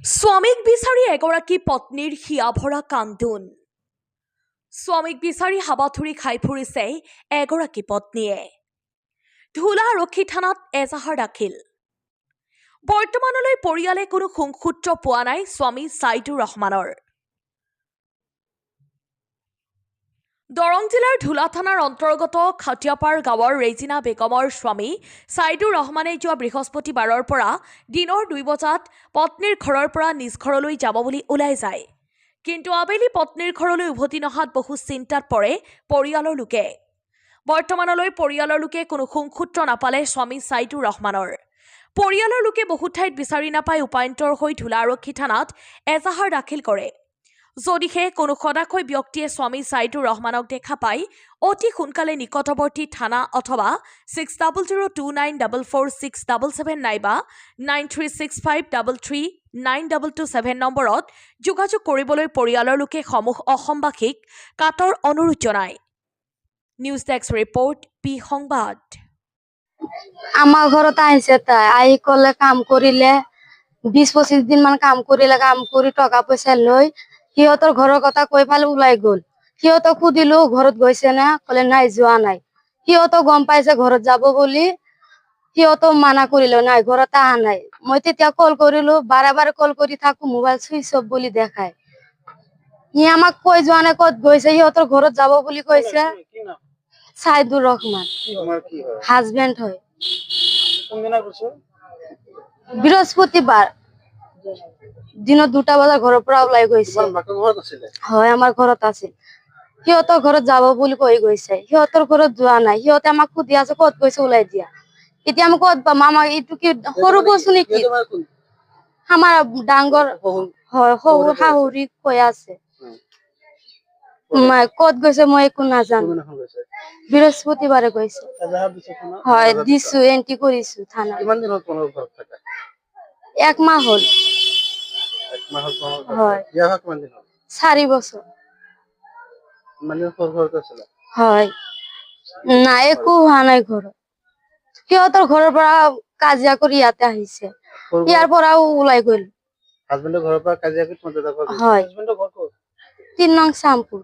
স্বামীক বিচাৰি এগৰাকী পত্নীৰ হিয়াভৰা কান্দোন। স্বামীক বিচাৰি হাবাথুৰি খাই ফুৰিছে এগৰাকী পত্নীয়ে। ধুলা আৰক্ষী থানাত এজাহাৰ দাখিল। বৰ্তমানলৈ পৰিয়ালে কোনো সংসূত্ৰ পোৱা নাই স্বামী ছাইদুৰ ৰহমানৰ। দৰং জিলাৰ ধুলা থানাৰ অন্তৰ্গত খাটিয়াপাৰ গাঁৱৰ ৰেজিনা বেগমৰ স্বামী ছাইদুৰ ৰহমানে যোৱা বৃহস্পতিবাৰৰ পৰা দিনৰ 2 বজাত পত্নীৰ ঘৰৰ পৰা নিজ ঘৰলৈ যাব বুলি ওলাই যায়। কিন্তু আবেলি পত্নীৰ ঘৰলৈ উভতি নহাত বহু চিন্তাত পৰে পৰিয়ালৰ লোকে। বৰ্তমানলৈ পৰিয়ালৰ লোকে কোনো সংসূত্ৰ নাপালে স্বামী ছাইদুৰ ৰহমানৰ। পৰিয়ালৰ লোকে বহু ঠাইত বিচাৰি নাপাই উপায়ন্তৰ হৈ ধুলা আৰক্ষী থানাত এজাহাৰ দাখিল কৰে। যদিহে কোনো সদাশয় ব্যক্তিয়ে স্বামী ছাইদুৰ ৰহমানক দেখা পায় অতি সোনকালে নিকটৱৰ্তী থানা অথবা 6002944677 নাইবা 9365339227 নম্বৰত যোগাযোগ কৰিবলৈ পৰিয়ালৰ লোকে সমূহ অসমবাসীক কাতৰ অনুৰোধ জনায়। নিউজ ডেস্ক ৰিপৰ্ট পি সংবাদ। আমাৰ ঘৰত আইছে তাই আই কলে কাম কৰিলে 20-25 দিন মান কাম কৰিলে কাম কৰি টকা পইচা লৈ সিহঁতৰ ঘৰৰ কথা কৈ ফালে ওলাই গল। সিহঁতক সুধিলো ঘৰত গৈছে না, কলে নাই যোৱা নাই। সিহঁতক গম পাইছে ঘৰত যাব বুলি, সিহঁতক মানা কৰিলো নাই ঘৰত আহা নাই। মই তেতিয়া কল কৰিলো, বাৰে বাৰে কল কৰি থাকো মোবাইল সুইচ অফ বুলি দেখায়। সি আমাক কৈ যোৱা নাই ক'ত গৈছে, সিহঁতৰ ঘৰত যাব বুলি কৈছে। ছাইদুৰ ৰহমান হাজবেন্ড হয়। বৃহস্পতিবাৰ দিনত 2টা বজাৰ ঘৰৰ পৰা ওলাই গৈছে। হয় আমাৰ ঘৰত আছিল। সিহঁতৰ ঘৰত যাব বুলি কৈ গৈছে, সিহঁতৰ ঘৰত যোৱা নাই। সিহঁতে আমাক সুধি আছে ক'ত গৈছে ওলাই দিয়া। এতিয়া আমি ক'ত পাম, আমাৰ এইটো কি সৰু বস্তু নেকি? আমাৰ ডাঙৰ হয় সৰু শাহুৰি কৈ আছে। ক'ত গৈছে মই একো নাজানো। বৃহস্পতিবাৰে গৈছে। হয় দিছো, এন্ট্ৰি কৰিছো থানা। 1 মাহ হল। হয় 4 বছৰ। হয় নাই একো হোৱা নাই ঘৰত। সিহঁতৰ ঘৰৰ পৰা কাজিয়া কৰি ইয়াতে আহিছে, ইয়াৰ পৰাও ওলাই গল। হাজবেন্ডৰ ঘৰৰ পৰা কাজিয়া কৰি তোমাদেৰ ঘৰ গৈছে। হয় হাজবেন্ডৰ ঘৰ ক'ত? 3 নং শ্যামপুৰ।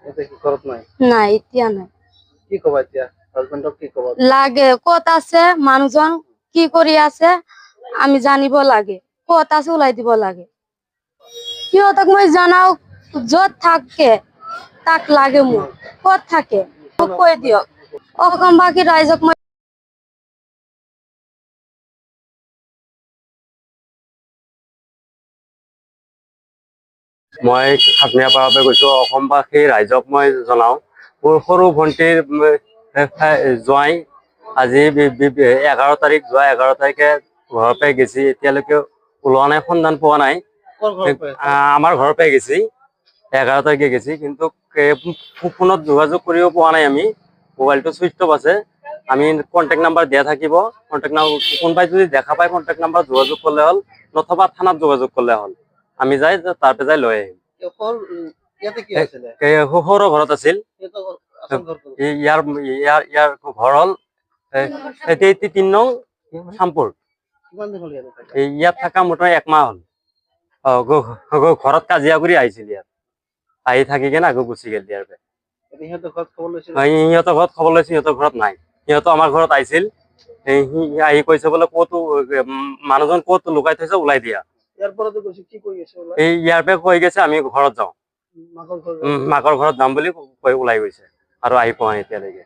এতিয়া কি ঘৰত নাই? নাই এতিয়া নাই। কি কবা এতিয়া হাজবেন্ডক কি কবা? লাগে ক'ত আছে মানুহজন, কি কৰি আছে আমি জানিব লাগে। ক'ত আছে ওলাই দিব লাগে। সিহঁতক মই জানাও য'ত থাকে তাক লাগে মোক। ক'ত থাকে মোক কৈ দিয়ক। অসমবাসী ৰাইজক মই খাটনিয়াপাৰৰ পৰা গৈছো। অসমবাসী ৰাইজক মই জনাও, মোৰ সৰু ভণ্টিৰ জোঁৱাই আজি 11 তাৰিখ যোৱা 11 তাৰিখে ঘৰৰ পৰাই গেছি, এতিয়ালৈকে ওলোৱা নাই, সন্ধান পোৱা নাই। আমাৰ ঘৰৰ পৰাই গেছি 11 তাৰিখে গেছি, কিন্তু ফোনত যোগাযোগ কৰিও পোৱা নাই। আমি মোবাইলটো সুইচ অফ আছে। আমি কন্টেক্ট নাম্বাৰ দিয়া থাকিব, কন্টেক্ট নাম্বাৰ কোনোবাই যদি দেখা পায় কন্টেক্ট নাম্বাৰ যোগাযোগ কৰলে হল, নথবা থানাত যোগাযোগ কৰলে হল। আমি যাই তাতে যাই লৈ আহিম। সৰু ঘৰত আছিল। ইয়াৰ ঘৰ হল 3 নং শ্যামপুৰ। ইয়াত থকা মোটামুটি 1 মাহ হল। ঘৰত কাজিয়া কৰি আহিছিল, ইয়াত আহি থাকি কেনে আকৌ গুচি গেল। ইয়াৰ পৰা সিহঁতৰ ঘৰত খবৰ লৈছে, সিহঁতৰ ঘৰত নাই। সিহঁতো আমাৰ ঘৰত আহিছিল, আহি কৈছে বোলে ক'তো মানুহজন ক'ত লুকাই থৈছে ওলাই দিয়া। ইয়াৰ পৰা কৈ গৈছে আমি ঘৰত যাওঁ, মাকৰ ঘৰত যাম বুলি কৈ ওলাই গৈছে আৰু আহি পোৱা নাই এতিয়ালৈকে।